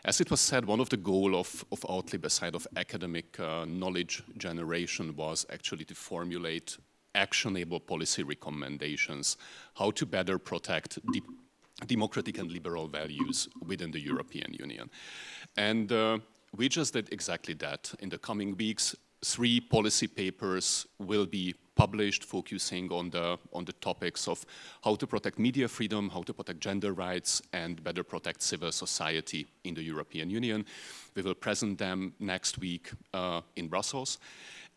As it was said, one of the goals of AUTHLIB, aside of academic knowledge generation, was actually to formulate actionable policy recommendations, how to better protect democratic and liberal values within the European Union. And we just did exactly that. In the coming weeks, 3 policy papers will be published focusing on the topics of how to protect media freedom, how to protect gender rights, and better protect civil society in the European Union. We will present them next week in Brussels.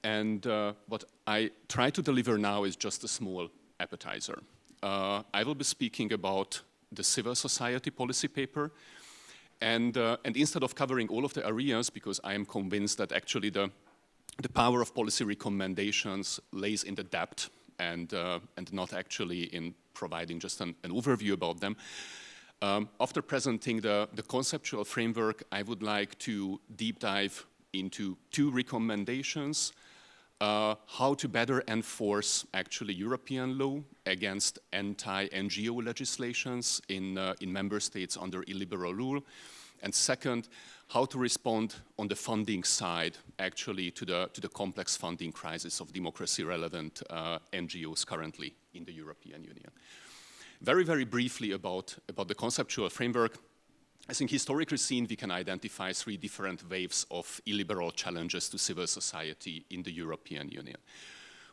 And what I try to deliver now is just a small appetizer. I will be speaking about the civil society policy paper. And instead of covering all of the areas, because I am convinced that actually the power of policy recommendations lays in the depth and not actually in providing just an overview about them. After presenting the conceptual framework, I would like to deep dive into 2 recommendations, how to better enforce actually European law against anti-NGO legislations in member states under illiberal rule. And second, how to respond on the funding side actually to the complex funding crisis of democracy-relevant NGOs currently in the European Union. Very, very briefly about the conceptual framework. I think historically seen, we can identify 3 different waves of illiberal challenges to civil society in the European Union.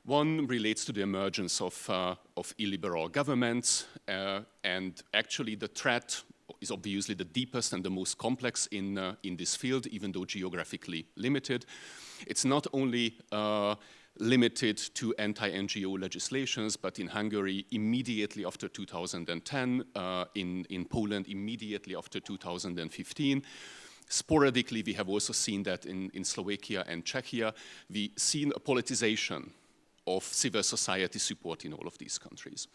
One relates to the emergence of illiberal governments, and actually the threat is obviously the deepest and the most complex in this field, even though geographically limited. It's not only limited to anti-NGO legislations, but in Hungary immediately after 2010, in Poland immediately after 2015. Sporadically, we have also seen that in Slovakia and Czechia. We've seen a politicization of civil society support in all of these countries.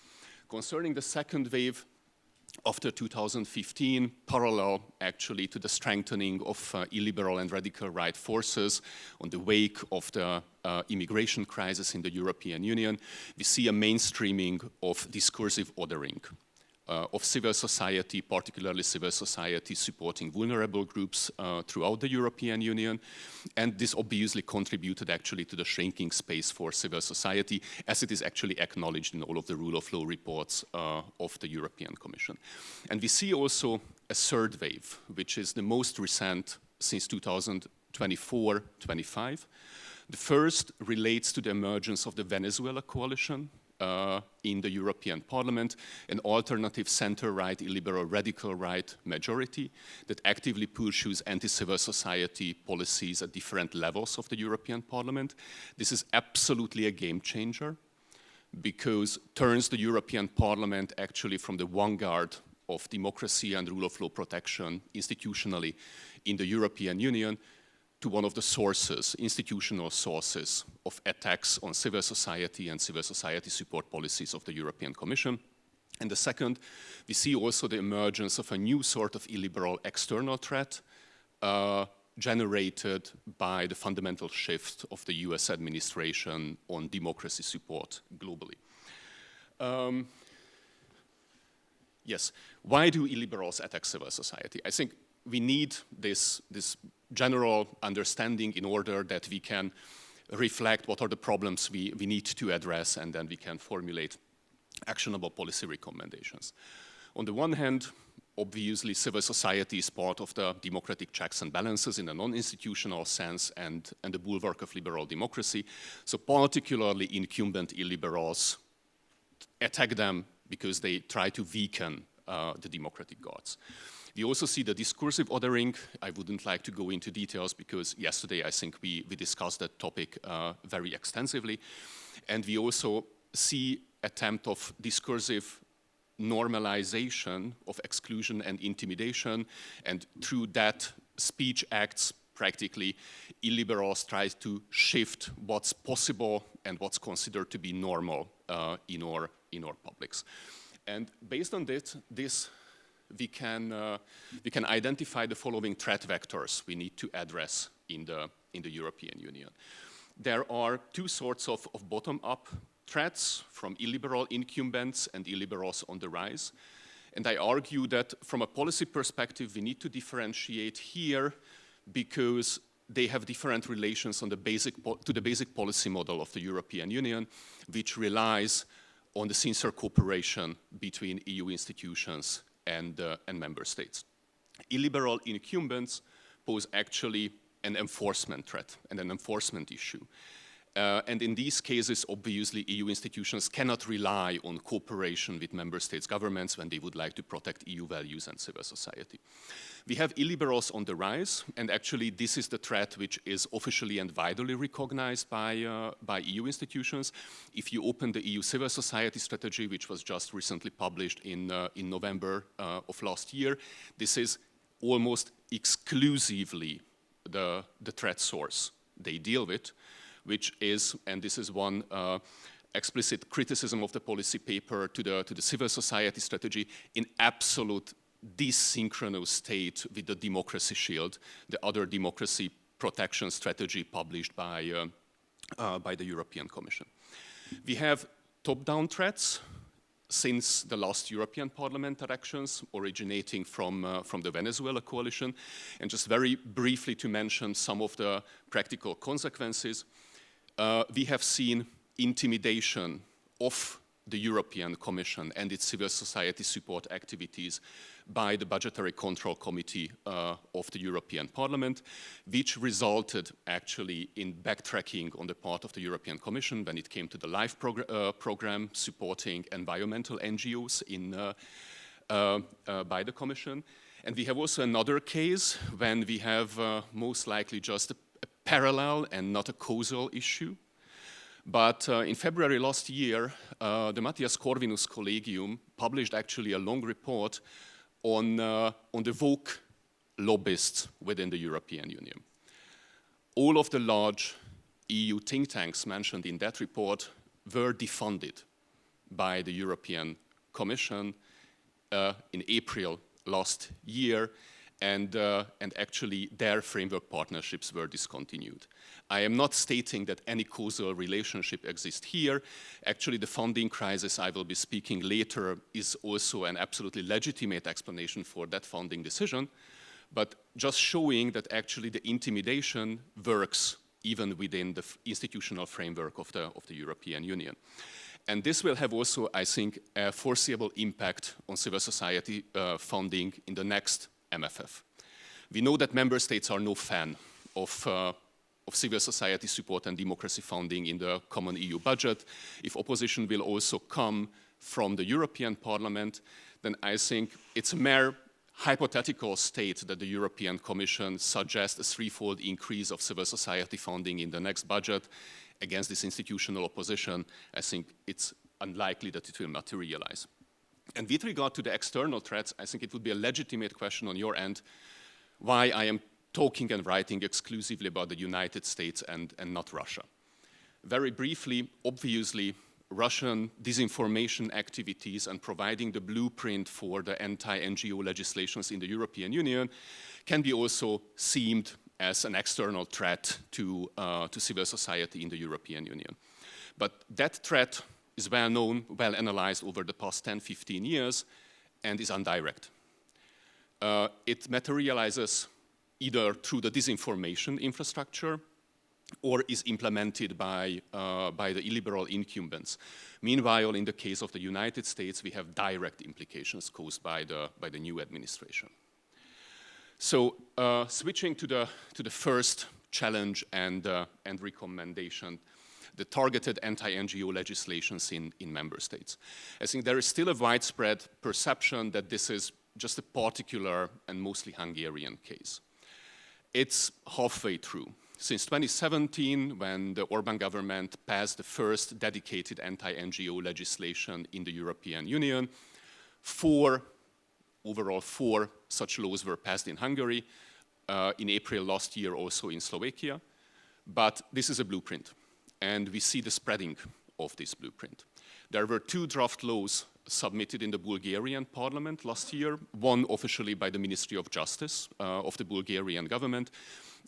Concerning the second wave, after 2015, parallel actually to the strengthening of illiberal and radical right forces on the wake of the immigration crisis in the European Union, we see a mainstreaming of discursive ordering of civil society, particularly civil society supporting vulnerable groups throughout the European Union. And this obviously contributed actually to the shrinking space for civil society, as it is actually acknowledged in all of the rule of law reports of the European Commission. And we see also a third wave, which is the most recent since 2024-25. The first relates to the emergence of the Venezuela coalition, in the European Parliament, an alternative center-right, illiberal radical right majority that actively pursues anti-civil society policies at different levels of the European Parliament. This is absolutely a game changer because turns the European Parliament actually from the vanguard of democracy and rule of law protection institutionally in the European Union to one of the sources, institutional sources of attacks on civil society and civil society support policies of the European Commission. And the second, we see also the emergence of a new sort of illiberal external threat generated by the fundamental shift of the US administration on democracy support globally. Yes, why do illiberals attack civil society? I think we need this general understanding in order that we can reflect what are the problems we need to address, and then we can formulate actionable policy recommendations. On the one hand, obviously civil society is part of the democratic checks and balances in a non-institutional sense and the bulwark of liberal democracy. So particularly incumbent illiberals attack them because they try to weaken the democratic gods. We also see the discursive ordering. I wouldn't like to go into details because yesterday I think we discussed that topic very extensively. And we also see attempt of discursive normalization of exclusion and intimidation. And through that speech acts, practically, illiberals try to shift what's possible and what's considered to be normal in our publics. And based on this we can identify the following threat vectors we need to address in the European Union. There are 2 sorts of bottom-up threats from illiberal incumbents and illiberals on the rise. And I argue that from a policy perspective, we need to differentiate here because they have different relations on the basic policy model of the European Union, which relies on the sincere cooperation between EU institutions and member states. Illiberal incumbents pose actually an enforcement threat and an enforcement issue. And in these cases, obviously, EU institutions cannot rely on cooperation with member states' governments when they would like to protect EU values and civil society. We have illiberals on the rise, and actually this is the threat which is officially and widely recognized by EU institutions. If you open the EU civil society strategy, which was just recently published in November of last year, this is almost exclusively the threat source they deal with, which is, and this is one explicit criticism of the policy paper to the civil society strategy, in absolute desynchronous state with the democracy shield, the other democracy protection strategy published by the European Commission. We have top-down threats since the last European Parliament elections originating from the Venezuela coalition. And just very briefly to mention some of the practical consequences, we have seen intimidation of the European Commission and its civil society support activities by the Budgetary Control Committee of the European Parliament, which resulted actually in backtracking on the part of the European Commission when it came to the LIFE program supporting environmental NGOs by the Commission. And we have also another case when we have most likely just a parallel and not a causal issue. But in February last year, the Matthias Corvinus Collegium published actually a long report on the woke lobbyists within the European Union. All of the large EU think tanks mentioned in that report were defunded by the European Commission in April last year, and actually their framework partnerships were discontinued. I am not stating that any causal relationship exists here. Actually, the funding crisis I will be speaking later is also an absolutely legitimate explanation for that funding decision, but just showing that actually the intimidation works even within the institutional framework of the European Union. And this will have also, I think, a foreseeable impact on civil society funding in the next MFF. We know that member states are no fan of civil society support and democracy funding in the common EU budget. If opposition will also come from the European Parliament, then I think it's a mere hypothetical state that the European Commission suggests a threefold increase of civil society funding in the next budget against this institutional opposition. I think it's unlikely that it will materialize. And with regard to the external threats, I think it would be a legitimate question on your end why I am talking and writing exclusively about the United States and not Russia. Very briefly, obviously, Russian disinformation activities and providing the blueprint for the anti-NGO legislations in the European Union can be also seen as an external threat to civil society in the European Union. But that threat is well known, well analyzed over the past 10-15 years and is indirect. It materializes either through the disinformation infrastructure or is implemented by the illiberal incumbents. Meanwhile, in the case of the United States, we have direct implications caused by the new administration. So switching to the first challenge and recommendation, the targeted anti-NGO legislations in member states. I think there is still a widespread perception that this is just a particular and mostly Hungarian case. It's halfway through. Since 2017, when the Orban government passed the first dedicated anti-NGO legislation in the European Union, overall four such laws were passed in Hungary, in April last year also in Slovakia. But this is a blueprint, and we see the spreading of this blueprint. There were two draft laws submitted in the Bulgarian parliament last year, one officially by the Ministry of Justice of the Bulgarian government,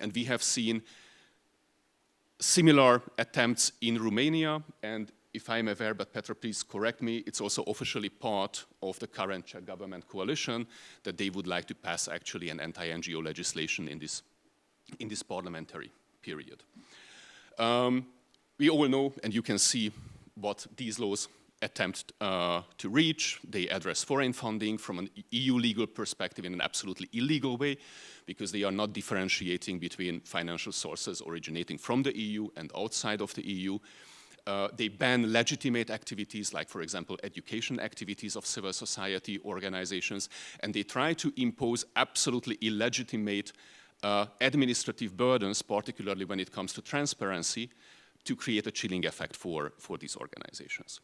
and we have seen similar attempts in Romania and if I'm aware, but Petra, please correct me, it's also officially part of the current Czech government coalition that they would like to pass actually an anti-NGO legislation in this parliamentary period. We all know, and you can see what these laws attempt to reach. They address foreign funding from an EU legal perspective in an absolutely illegal way, because they are not differentiating between financial sources originating from the EU and outside of the EU. They ban legitimate activities, like, for example, education activities of civil society organizations, and they try to impose absolutely illegitimate administrative burdens, particularly when it comes to transparency, to create a chilling effect for these organizations.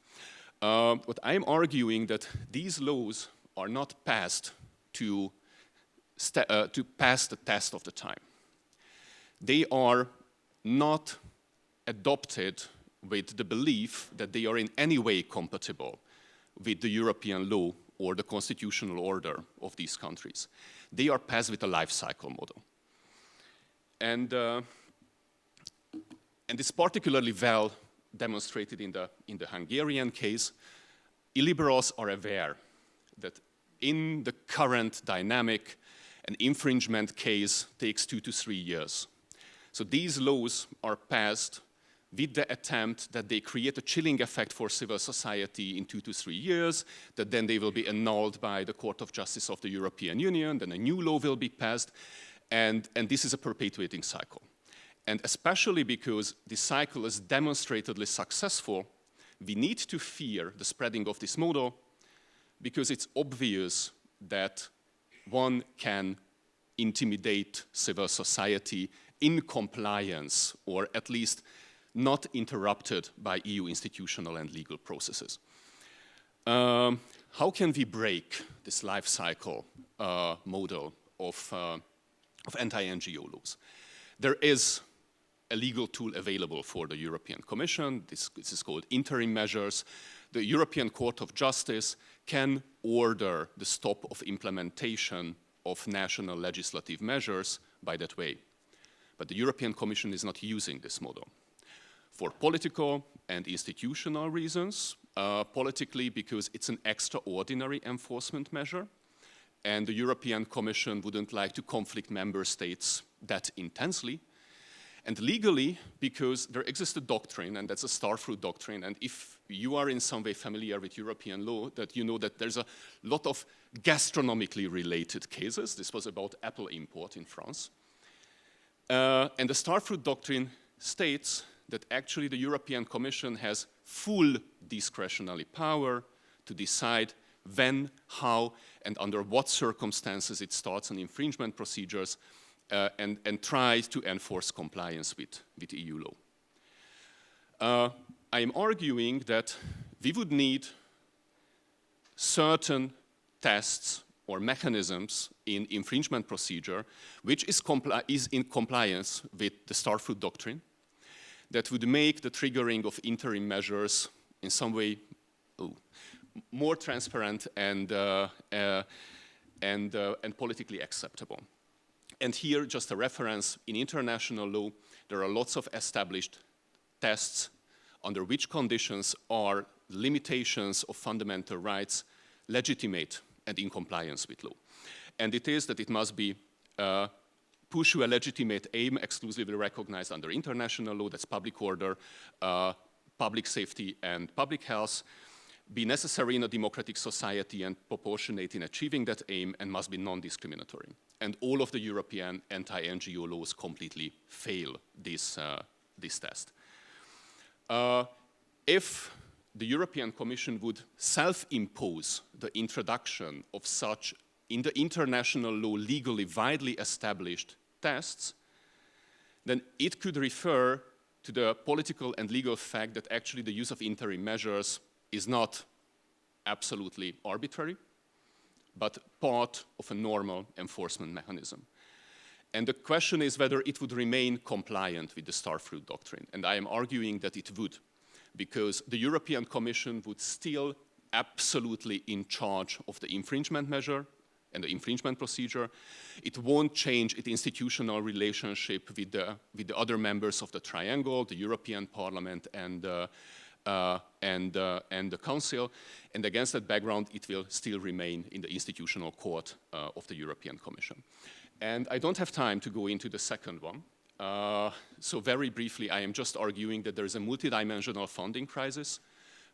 What I'm arguing that these laws are not passed to pass the test of the time. They are not adopted with the belief that they are in any way compatible with the European law or the constitutional order of these countries. They are passed with a life cycle model. And it's particularly well demonstrated in the Hungarian case. Illiberals are aware that in the current dynamic, an infringement case takes 2 to 3 years. So these laws are passed with the attempt that they create a chilling effect for civil society in 2 to 3 years, that then they will be annulled by the Court of Justice of the European Union, then a new law will be passed, and this is a perpetuating cycle. And especially because this cycle is demonstratedly successful, we need to fear the spreading of this model, because it's obvious that one can intimidate civil society in compliance, or at least not interrupted by EU institutional and legal processes. How can we break this life cycle model of anti-NGO laws? There is a legal tool available for the European Commission. This is called interim measures. The European Court of Justice can order the stop of implementation of national legislative measures by that way. But the European Commission is not using this model for political and institutional reasons. Politically, because it's an extraordinary enforcement measure, and the European Commission wouldn't like to conflict member states that intensely. And legally, because there exists a doctrine, and that's a star-fruit doctrine, and if you are in some way familiar with European law, that you know that there's a lot of gastronomically related cases. This was about apple import in France. And the star-fruit doctrine states that actually the European Commission has full discretionary power to decide when, how, and under what circumstances it starts an infringement procedures and tries to enforce compliance with EU law. I am arguing that we would need certain tests or mechanisms in infringement procedure which is in compliance with the star-fruit doctrine, that would make the triggering of interim measures in some way more transparent and politically acceptable. And here, just a reference, in international law, there are lots of established tests under which conditions are limitations of fundamental rights legitimate and in compliance with law. And it is that it must be pursue a legitimate aim exclusively recognized under international law, that's public order, public safety, and public health, be necessary in a democratic society and proportionate in achieving that aim, and must be non-discriminatory. And all of the European anti-NGO laws completely fail this test. If the European Commission would self-impose the introduction of such, in the international law, legally widely established tests, then it could refer to the political and legal fact that actually the use of interim measures is not absolutely arbitrary, but part of a normal enforcement mechanism. And the question is whether it would remain compliant with the star-fruit doctrine. And I am arguing that it would, because the European Commission would still absolutely in charge of the infringement measure and the infringement procedure. It won't change its institutional relationship with the other members of the triangle, the European Parliament and and the Council. And against that background, it will still remain in the institutional court of the European Commission. And I don't have time to go into the second one. So very briefly, I am just arguing that there is a multidimensional funding crisis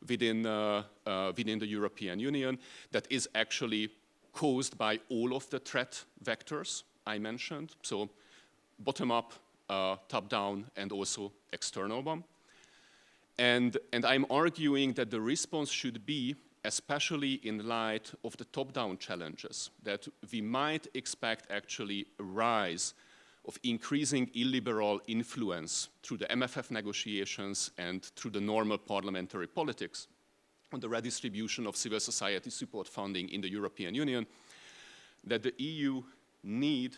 within the European Union that is actually caused by all of the threat vectors I mentioned. So bottom-up, top-down, and also external one. And I'm arguing that the response should be, especially in light of the top-down challenges, that we might expect actually a rise of increasing illiberal influence through the MFF negotiations and through the normal parliamentary politics on the redistribution of civil society support funding in the European Union, that the EU need,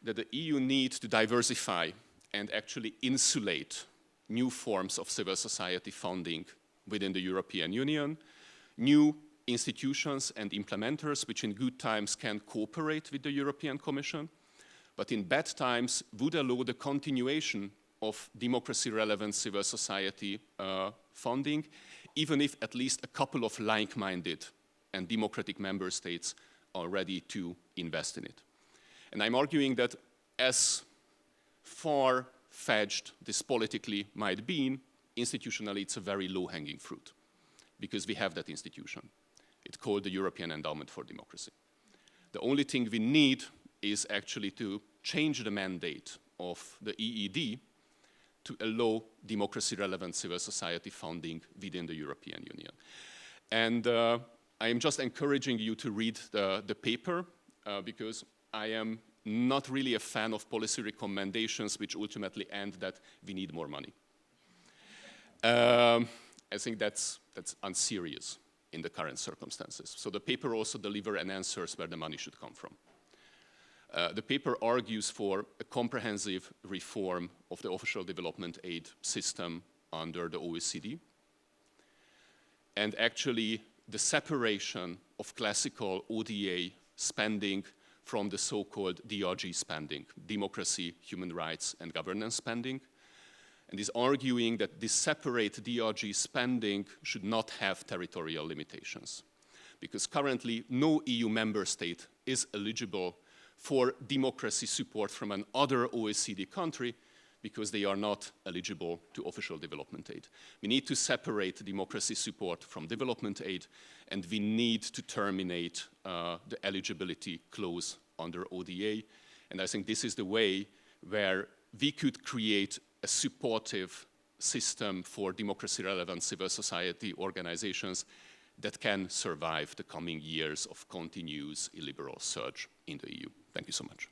that the EU needs to diversify and actually insulate new forms of civil society funding within the European Union, new institutions and implementers which in good times can cooperate with the European Commission, but in bad times would allow the continuation of democracy-relevant civil society funding, even if at least a couple of like-minded and democratic member states are ready to invest in it. And I'm arguing that as far-fetched this politically might be, institutionally it's a very low-hanging fruit, because we have that institution. It's called the European Endowment for Democracy. The only thing we need is actually to change the mandate of the EED to allow democracy-relevant civil society funding within the European Union. And I am just encouraging you to read the paper because I am not really a fan of policy recommendations which ultimately end that we need more money. I think that's unserious in the current circumstances. So the paper also delivers an answer where the money should come from. The paper argues for a comprehensive reform of the official development aid system under the OECD, and actually the separation of classical ODA spending from the so-called DRG spending, democracy, human rights, and governance spending, and is arguing that this separate DRG spending should not have territorial limitations, because currently no EU member state is eligible for democracy support from another OECD country because they are not eligible to official development aid. We need to separate democracy support from development aid, and we need to terminate the eligibility clause under ODA. And I think this is the way where we could create a supportive system for democracy-relevant civil society organizations that can survive the coming years of continuous illiberal surge in the EU. Thank you so much.